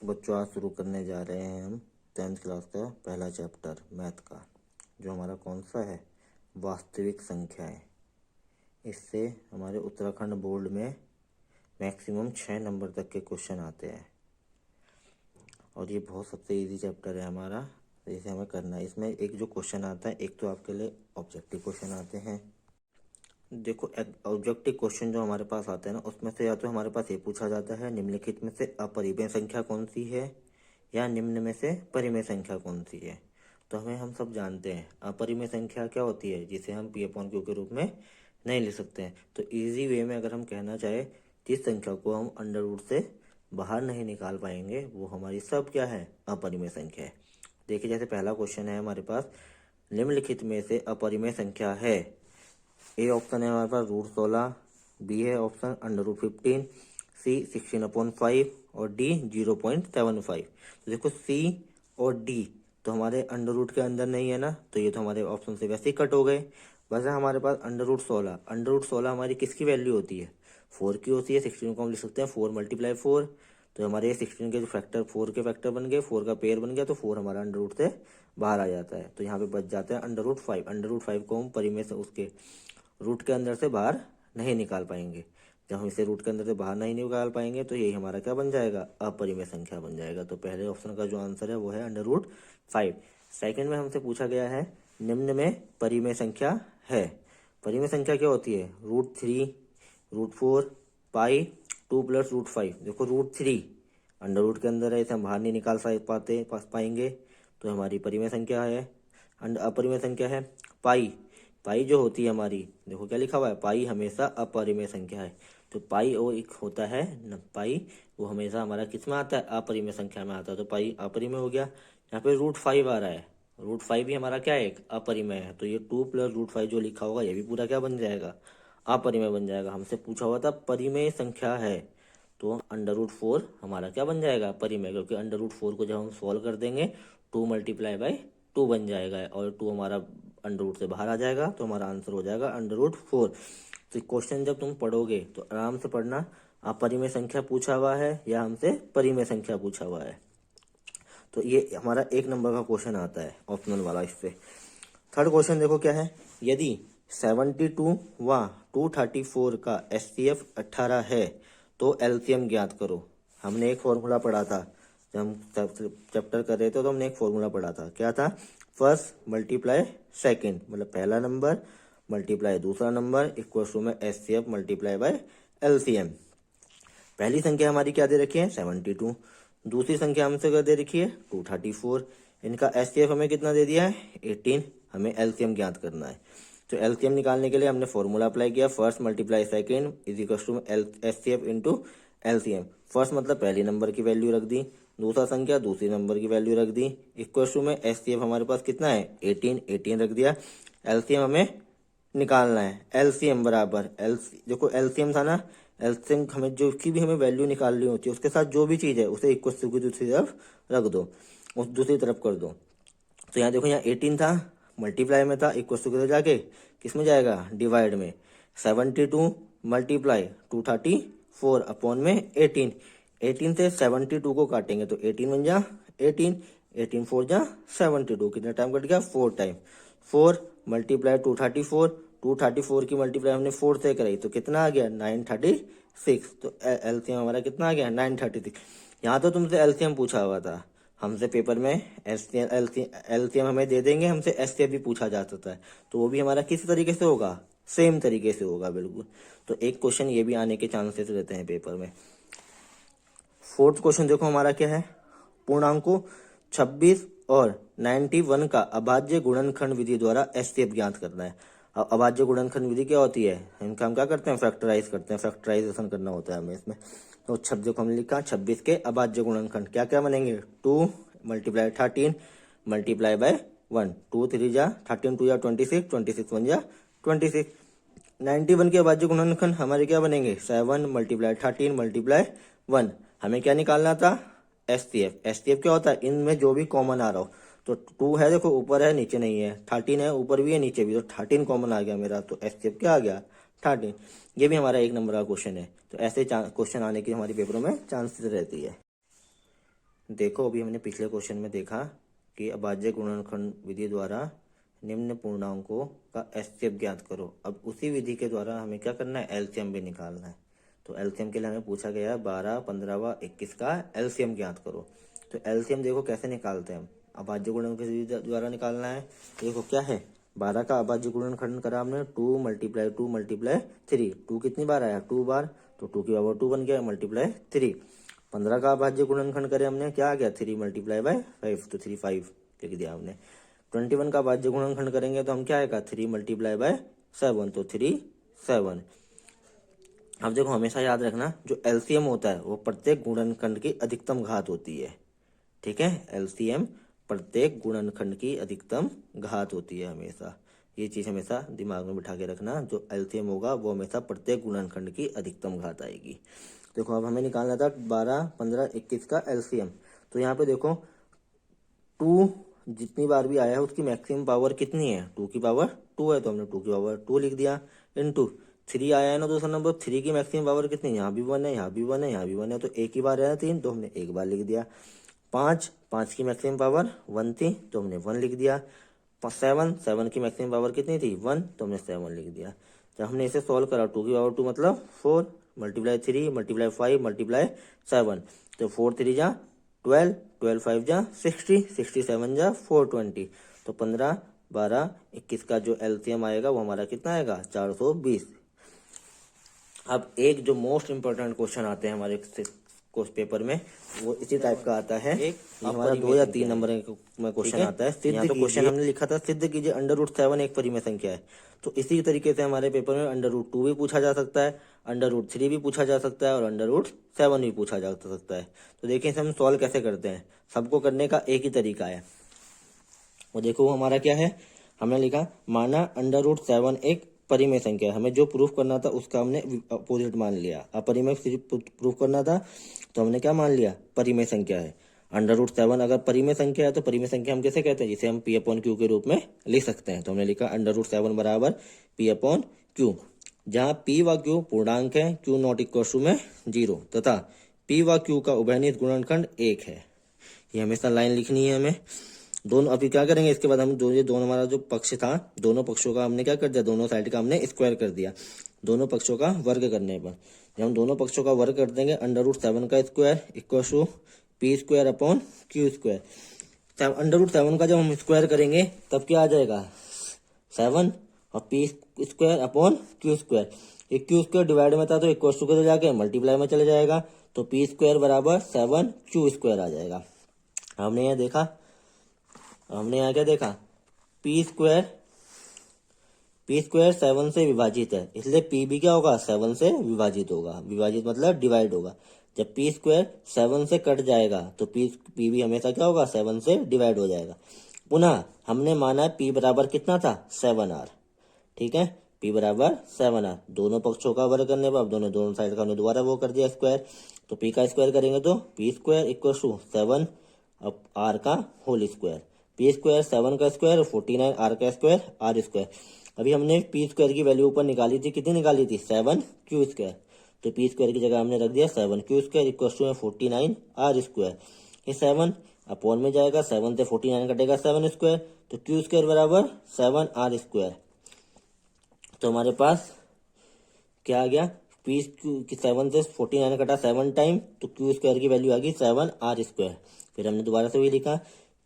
बच्चों आज शुरू करने जा रहे हैं हम 10th क्लास का पहला चैप्टर मैथ का, जो हमारा कौन सा है, वास्तविक संख्याएं। इससे हमारे उत्तराखंड बोर्ड में मैक्सिमम 6 नंबर तक के क्वेश्चन आते हैं और ये बहुत सबसे इजी चैप्टर है हमारा, जिसे हमें करना है। इसमें एक जो क्वेश्चन आता है, एक तो आपके लिए ऑब्जेक्टिव क्वेश्चन आते हैं। देखो, ऑब्जेक्टिव क्वेश्चन जो हमारे पास आते हैं ना, उसमें से या तो हमारे पास ये पूछा जाता है निम्नलिखित में से अपरिमेय संख्या कौन सी है, या निम्न में से परिमेय संख्या कौन सी है। तो हम सब जानते हैं अपरिमेय संख्या क्या होती है, जिसे हम P/Q के रूप में नहीं लिख सकते हैं। तो इजी वे में अगर हम कहना चाहे, जिस संख्या को हम अंडर रूट से बाहर नहीं निकाल पाएंगे, वो हमारी सब क्या है, अपरिमेय संख्या है। देखिए, जैसे पहला क्वेश्चन है हमारे पास, निम्नलिखित में से अपरिमेय संख्या है। ए ऑप्शन है हमारे पास √16, बी है ऑप्शन √15, सी 16/5 और डी 0.75। तो देखो, सी और डी तो हमारे अंडर रूट के अंदर नहीं है ना, तो ये तो हमारे ऑप्शन से वैसे ही कट हो गए। वैसे हमारे पास √16 हमारी किसकी वैल्यू होती है, 4 की होती है। 16 को हम लिख सकते हैं 4 × 4, तो हमारे 16 के जो फैक्टर 4 के फैक्टर बन गए, 4 का पेयर बन गया, तो 4 हमारा अंडर रूट से बाहर आ जाता है। तो यहाँ पे बच जाता है √5। √5 को हम परिमेय से उसके रूट के अंदर से बाहर नहीं निकाल पाएंगे। जब हम इसे रूट के अंदर से बाहर नहीं निकाल पाएंगे, तो यही हमारा क्या बन जाएगा, अपरिमेय संख्या बन जाएगा। तो पहले ऑप्शन का जो आंसर है वो है √5। सेकंड में हमसे पूछा गया है निम्न में परिमेय संख्या है। परिमेय संख्या क्या होती है, √3, √4, पाई 2 + √5। देखो, √3 अंडर रूट के अंदर है, इसे हम बाहर नहीं निकाल पाएंगे, तो हमारी परिमेय संख्या है। अपरिमेय संख्या है पाई जो होती है हमारी, देखो क्या लिखा हुआ है, पाई हमेशा अपरिमेय संख्या है। तो पाई वो एक होता है न, पाई वो हमेशा हमारा किस में आता है, अपरिमेय संख्या में आता है। तो पाई अपरिमेय हो गया। यहाँ पे √5 आ रहा है, √5 भी हमारा क्या है, एक अपरिमेय है। तो ये 2 + √5 जो लिखा होगा, ये भी पूरा क्या बन जाएगा, अपरिमेय बन जाएगा। हमसे पूछा हुआ था परिमेय संख्या है, तो अंडर रूट 4 हमारा क्या बन जाएगा, परिमेय, क्योंकि अंडर रूट 4 को जब हम सॉल्व कर देंगे 2 × 2 बन जाएगा, और 2 हमारा अंडर रूट से बाहर आ जाएगा, तो हमारा आंसर हो जाएगा अंडर रूट 4। तो क्वेश्चन जब तुम पढ़ोगे तो आराम से पढ़ना, अपरिमेय संख्या पूछा हुआ है या हमसे परिमेय संख्या पूछा हुआ है। तो ये हमारा 1 नंबर का क्वेश्चन आता है ऑप्शनल वाला। इससे थर्ड क्वेश्चन देखो क्या है, यदि 72 व 234 का HCF 18 है, तो LCM ज्ञात करो। हमने एक फॉर्मूला पढ़ा था जब हम चैप्टर कर रहे थे, तो हमने एक फॉर्मूला पढ़ा था, क्या था, फर्स्ट मल्टीप्लाई सेकेंड, मतलब पहला नंबर मल्टीप्लाई दूसरा नंबर इक्वल में HCF × LCM। पहली संख्या हमारी क्या दे रखी है, 72। दूसरी संख्या हमसे क्या दे रखी है, 234। इनका HCF हमें कितना दे दिया है, 18। हमें LCM ज्ञात करना है। तो LCM निकालने के लिए हमने फॉर्मूला अप्लाई किया, first multiply second equal HCF × LCM। First मतलब पहली नंबर की वैल्यू रख दी, दूसरा संख्या दूसरी नंबर की वैल्यू रख दी, इक्वल में HCF हमारे पास कितना है, 18 रख दिया। LCM हमें निकालना है, LCM बराबर देखो LCM था ना, LCM हमें जो की भी हमें वैल्यू निकालनी होती है, उसके साथ जो भी चीज़ है उसे इक्वल की दूसरी तरफ रख दो, उस दूसरी तरफ कर दो। तो यहाँ देखो, यहाँ 18 था, मल्टीप्लाई में था, इक्वल टू जाके किस में जाएगा, डिवाइड में। 72 मल्टीप्लाई 234 अपॉन में 18 से 72 को काटेंगे तो 18 बन जा 18 4 जा 72, कितना टाइम कट गया, 4 टाइम। 4 मल्टीप्लाई 234 की मल्टीप्लाई हमने 4 से कराई, तो कितना आ गया, 936। तो LCM हमारा कितना आ गया, 936। यहाँ तो तुमसे LCM पूछा हुआ था, हमसे पेपर में LCM हमें दे देंगे, हमसे HCF भी पूछा जा सकता है, तो वो भी हमारा किस तरीके से होगा, सेम तरीके से होगा बिल्कुल। तो एक क्वेश्चन ये भी आने के चांसेस रहते हैं पेपर में। फोर्थ क्वेश्चन देखो हमारा क्या है, पूर्णांकों 26 और 91 का अभाज्य गुणनखंड विधि द्वारा HCF ज्ञात करना है। अब अभाज्य गुणनखंड विधि क्या होती है, इनका हम क्या करते हैं, फैक्टराइज करते हैं, फैक्टराइजेशन करना होता है हमें इसमें। तो 26 को हमने लिखा, 26 के अभाज्य गुणनखंड क्या क्या बनेंगे, 2 × 13 मल्टीप्लाई बाय 1, 2 3 जा 13, 2 जा 26, 26 1 जा 26। 91 के अभाज्य गुणनखंड हमारे क्या बनेंगे, 7 × 13 × 1। हमें क्या निकालना था, HCF क्या होता है, इनमें जो भी कॉमन आ रहा हो। तो 2 है, देखो ऊपर है नीचे नहीं है, 13 है ऊपर भी है नीचे भी, तो 13 कॉमन आ गया मेरा, तो HCF क्या आ गया, 13। ये भी हमारा 1 नंबर का क्वेश्चन है। तो ऐसे क्वेश्चन आने की हमारे पेपरों में चांसेस रहती है। देखो अभी हमने पिछले क्वेश्चन में देखा कि अभाज्य गुणनखंड विधि द्वारा निम्न पूर्णांकों का एचसीएफ ज्ञात करो। अब उसी विधि के द्वारा हमें क्या करना है, एलसीएम भी निकालना है। तो एलसीएम के लिए हमें पूछा गया है 12, 15 व 21 का एलसीएम ज्ञात करो। तो एलसीएम देखो कैसे निकालते हैं हम, अभाज्य गुणनखंड विधि द्वारा निकालना है। देखो क्या है, 12 का अभाज्य गुणनखंड करा हमने 2 × 2 × 3। 2 कितनी बार आया, 2 बार, तो 2 की पावर 2 बन गया मल्टीप्लाई 3। 15 का अभाज्य गुणनखंड करे हमने, क्या आ गया 3 × 5, तो 3 5 लिख दिया हमने। 21 का अभाज्य गुणनखंड करेंगे तो हम क्या आएगा 3 × 7, तो 3 7। अब देखो हमेशा याद रखना जो एलसीएम होता है वो प्रत्येक गुणनखंड की अधिकतम घात होती है। ठीक है, एलसीएम प्रत्येक गुणनखंड की अधिकतम घात होती है हमेशा। ये चीज हमेशा दिमाग में बिठा के रखना, जो एलसीएम होगा वो हमेशा प्रत्येक गुणनखंड की अधिकतम घात आएगी। देखो अब हमें निकालना था 12, 15, 21 का एलसीएम। तो यहाँ पे देखो 2 जितनी बार भी आया है उसकी मैक्सिमम पावर कितनी है, 2 की पावर 2 है, तो हमने 2 की पावर 2 लिख दिया। इनटू 3 आया है ना दूसरा नंबर, 3 की मैक्सिमम पावर कितनी, यहाँ भी 1 है, यहाँ भी 1 है, यहाँ भी 1 है, तो एक ही बार आया 3, तो हमने एक बार लिख दिया। 5 की मैक्सिमम पावर 1 थी, तो हमने 1 लिख दिया। 7 की मैक्सिमम पावर कितनी थी, 1, तो हमने 7 लिख दिया। जब हमने इसे सॉल्व करा 2 की पावर 2 मतलब 4 × 3 × 5 × 7, तो 4 3 जा 12, 12 5 जा 60, 67 जा 420, तो 15, 12, 21 का जो एलसीएम आएगा वो हमारा कितना आएगा 420। अब एक जो मोस्ट इंपोर्टेंट क्वेश्चन आते हैं हमारे पेपर में वो इसी टाइप का आता है। हमारा 2 या 3 नंबर में क्वेश्चन आता है। सिद्ध तो क्वेश्चन हमने लिखा था सिद्ध कीजिए √7 एक परिमेय संख्या है। तो इसी तरीके से हमारे पेपर में √2 भी पूछा जा सकता है, √3 भी पूछा जा सकता है और √7 भी पूछा जा सकता है। तो देखिए इसे हम सॉल्व कैसे करते हैं। सबको करने का एक ही तरीका है। वो देखो वो हमारा क्या है, हमने लिखा माना √7 एक परिमेय संख्या है। हमें जो प्रूफ करना था उसका हमने अपोजिट मान लिया। अपरिमेय प्रूफ करना था तो हमने क्या मान लिया, परिमेय संख्या है। √7 अगर परिमेय संख्या है तो परिमेय संख्या हम कैसे कहते हैं, जिसे हम P/Q के रूप में लिख सकते हैं। तो हमने लिखा √7 बराबर P/Q, जहाँ P व Q पूर्णांक है, Q नॉट इक्वल टू में 0 तथा P व Q का उभयनिष्ठ गुणनखंड 1 है। ये हमेशा लाइन लिखनी है हमें। दोनों अभी क्या करेंगे, इसके बाद हम दोनों हमारा जो पक्ष था दोनों पक्षों का हमने क्या कर दिया, दोनों साइड का हमने स्क्वायर कर दिया। दोनों पक्षों का वर्ग करने पर जब हम दोनों पक्षों का वर्ग कर देंगे √7 का स्क्वायर इक्वल टू P²/Q²। √7 का जब हम स्क्वायर करेंगे तब क्या आ जाएगा 7 और P²/Q²। ये Q² डिवाइड में था तो इक्वल टू के जाके मल्टीप्लाई में चले जाएगा, तो P² बराबर 7Q² आ जाएगा। हमने यहाँ देखा, हमने यहाँ क्या देखा, P² 7 से विभाजित है, इसलिए P भी क्या होगा 7 से विभाजित होगा। विभाजित मतलब डिवाइड होगा। जब P² 7 से कट जाएगा तो P भी हमेशा क्या होगा 7 से डिवाइड हो जाएगा। पुनः हमने माना है P बराबर कितना था 7R। ठीक है, P बराबर 7R। दोनों पक्षों का वर्ग करने पर अब दोनों साइड का हमने दोबारा वो कर दिया स्क्वायर, तो P का स्क्वायर करेंगे तो P² इक्वल टू 7 अब R का होल स्क्वायर। P² 7 का स्क्वायर 49, R का स्क्वायर R²। अभी हमने P² की वैल्यू ऊपर निकाली थी, कितनी निकाली थी 7Q²। तो P² की जगह हमने रख दिया 7Q² इक्वल टू 49 R²। ये 7 अपॉन में जाएगा, 7 से 49 कटेगा 7², तो Q² बराबर 7R²। तो हमारे पास क्या आ गया, P 7 से 49 कटा 7 टाइम, तो Q² की वैल्यू आ गई 7R²। फिर हमने दोबारा से भी लिखा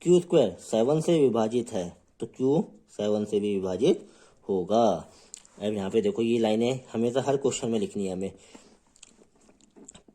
Q² 7 से विभाजित है तो Q 7 से भी विभाजित होगा। अब यहाँ पे देखो ये लाइनें हमेशा हर क्वेश्चन में लिखनी है हमें।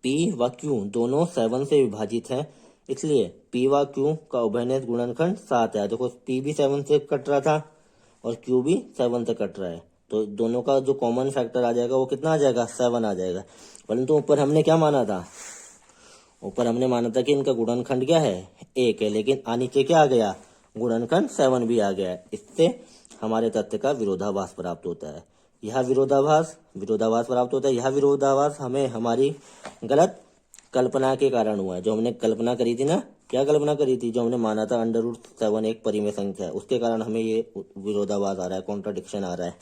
P व Q दोनों 7 से विभाजित है, इसलिए P व Q का उभयनिष्ठ गुणनखंड 7 है। देखो P भी 7 से कट रहा था और Q भी 7 से कट रहा है, तो दोनों का जो कॉमन फैक्टर आ जाएगा वो कितना आ जाएगा 7 आ जाएगा। परंतु ऊपर हमने क्या माना था, ऊपर हमने माना था कि इनका गुणनखंड क्या है 1 है, लेकिन नीचे क्या आ गया गुणनखंड 7 भी आ गया है। इससे हमारे तथ्य का विरोधाभास प्राप्त होता है। यह विरोधाभास प्राप्त होता है। यह विरोधाभास हमें हमारी गलत कल्पना के कारण हुआ है। जो हमने कल्पना करी थी ना, क्या कल्पना करी थी, जो हमने माना था √7 एक परिमेय संख्या है, उसके कारण हमें ये विरोधाभास आ रहा है, कॉन्ट्राडिक्शन आ रहा है।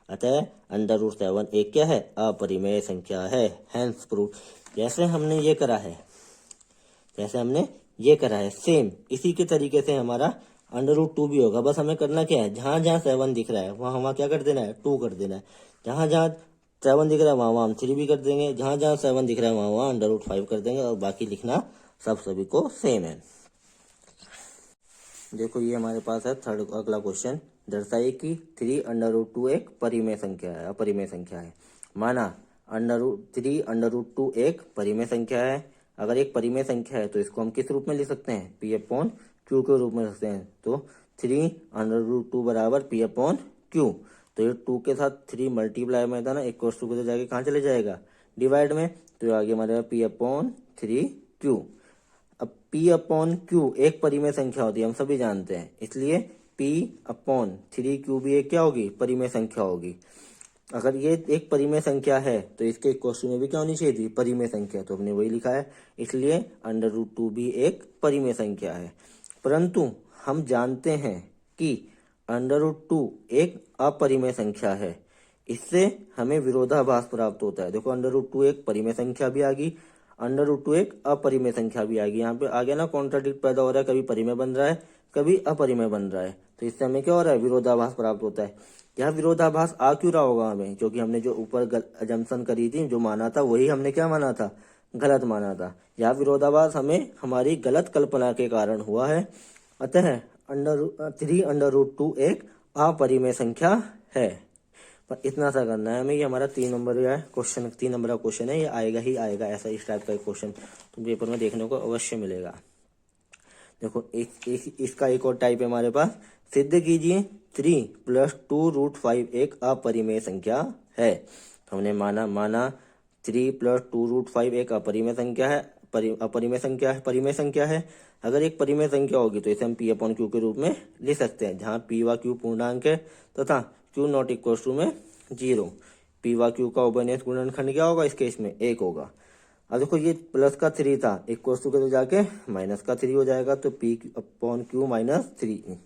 अतः √7 एक क्या है, अपरिमेय संख्या है। Hence proof. जैसे हमने ये करा है, जैसे हमने ये करा है, सेम इसी के तरीके से हमारा √2 भी होगा। बस हमें करना क्या है, जहां जहां 7 दिख रहा है वहां क्या कर देना है, 2 कर देना है। जहां जहां 7 दिख रहा है वहां हम 3 भी कर देंगे, जहां जहां 7 दिख रहा है वहां √5 कर देंगे, और बाकी लिखना सब सभी को सेम है। देखो ये हमारे पास है थर्ड अगला क्वेश्चन, दर्शाइए कि 3√2 एक परिमेय संख्या है, अपरिमेय संख्या है। माना 3√2 एक परिमेय संख्या है। अगर एक परिमेय संख्या है तो इसको हम किस रूप में लिख सकते हैं, P/Q के रूप में लिख सकते हैं। तो 3√2 बराबर P/Q। तो ये 2 के साथ 3 मल्टीप्लाई में था ना, इक्वल टू को जाके कहाँ चले जाएगा, डिवाइड में। तो आगे हमारे P/3Q। अब P/Q एक परिमेय संख्या होती है, हम सभी जानते हैं, इसलिए P/3Q भी एक क्या होगी, परिमेय संख्या होगी। अगर ये एक परिमेय संख्या है तो इसके क्वेश्चन में भी क्या होनी चाहिए थी, परिमेय संख्या। तो हमने वही लिखा है, इसलिए √2 भी एक परिमेय संख्या है। परंतु हम जानते हैं कि √2 एक अपरिमेय संख्या है, इससे हमें विरोधाभास प्राप्त होता है। देखो √2 एक परिमेय संख्या भी आ गई, √2 एक अपरिमेय संख्या भी आ गई। यहाँ पे आ गया ना, कॉन्ट्राडिक्ट पैदा हो रहा है, कभी परिमेय बन रहा है कभी अपरिमेय बन रहा है। तो इससे हमें क्या हो रहा है, विरोधाभास प्राप्त होता है। यह विरोधाभास आ क्यों रहा होगा हमें, क्योंकि हमने जो ऊपर अजम्पशन करी थी, जो माना था वही हमने क्या माना था, गलत माना था। यह विरोधाभास हमें हमारी गलत कल्पना के कारण हुआ है। अतः 3√2 एक अपरिमेय संख्या है। पर इतना सा करना है हमें, ये हमारा 3 नंबर का क्वेश्चन, 3 नंबर का क्वेश्चन है, ये आएगा ही आएगा, ऐसा इस टाइप का क्वेश्चन तो पेपर में देखने को अवश्य मिलेगा। देखो इसका एक और टाइप है हमारे पास, सिद्ध कीजिए 3 + 2√5 एक अपरिमेय संख्या है। तो हमने माना 3 + 2√5 एक अपरिमेय संख्या है, अपरिमेय संख्या है, परिमेय संख्या है। अगर एक परिमेय संख्या होगी तो इसे हम P/Q के रूप में लिख सकते हैं, जहाँ P व Q पूर्णांक है तथा Q नॉट इक्वल टू में 0। P व Q का उभयनिष्ठ गुणनखंड क्या होगा, इस केस में 1 होगा। अब देखो ये प्लस का 3 था, इक्वल टू के तो जाके माइनस का 3 हो जाएगा, तो P/Q -3।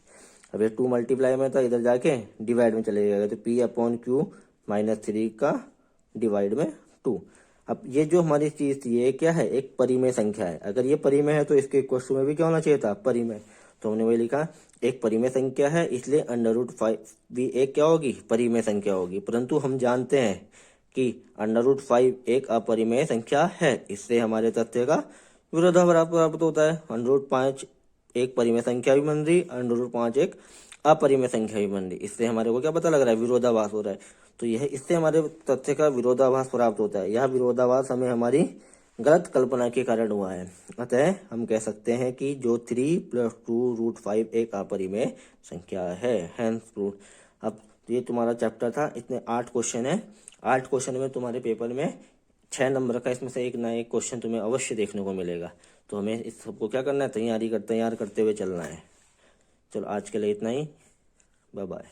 अब ये 2 मल्टीप्लाई में था, इधर जाके डिवाइड में चले जाएगा, तो P/Q -3 का डिवाइड में 2। अब ये जो हमारी चीज थी, ये क्या है, एक परिमेय संख्या है। अगर ये परिमेय है तो इसके इक्वल टू में भी क्या होना चाहिए था, परिमेय। तो हमने वही लिखा, एक परिमेय संख्या है, इसलिए √5 भी एक क्या होगी, परिमेय संख्या होगी। परंतु हम जानते हैं कि √5 एक अपरिमेय संख्या है, इससे हमारे तथ्य का विरोधाभास प्राप्त होता है। √5 एक परिमेय संख्या भी बन रही, √5 एक अपरिमेय संख्या भी बन रही, इससे हमारे को क्या पता लग रहा है, विरोधाभास हो रहा है। तो यह इससे हमारे तथ्य का विरोधाभास प्राप्त होता है। यह विरोधाभास हमें हमारी गलत कल्पना के कारण हुआ है। अतः हम कह सकते हैं कि जो 3 + 2√5 एक अपरिमेय संख्या है, हैंस प्रूव्ड। अब ये तुम्हारा चैप्टर था, इतने 8 क्वेश्चन है। 8 क्वेश्चन में तुम्हारे पेपर में 6 नंबर का इसमें से एक ना एक क्वेश्चन तुम्हें अवश्य देखने को मिलेगा। तो हमें इस सबको क्या करना है, तैयार करते हुए चलना है। चलो आज के लिए इतना ही, बाय बाय।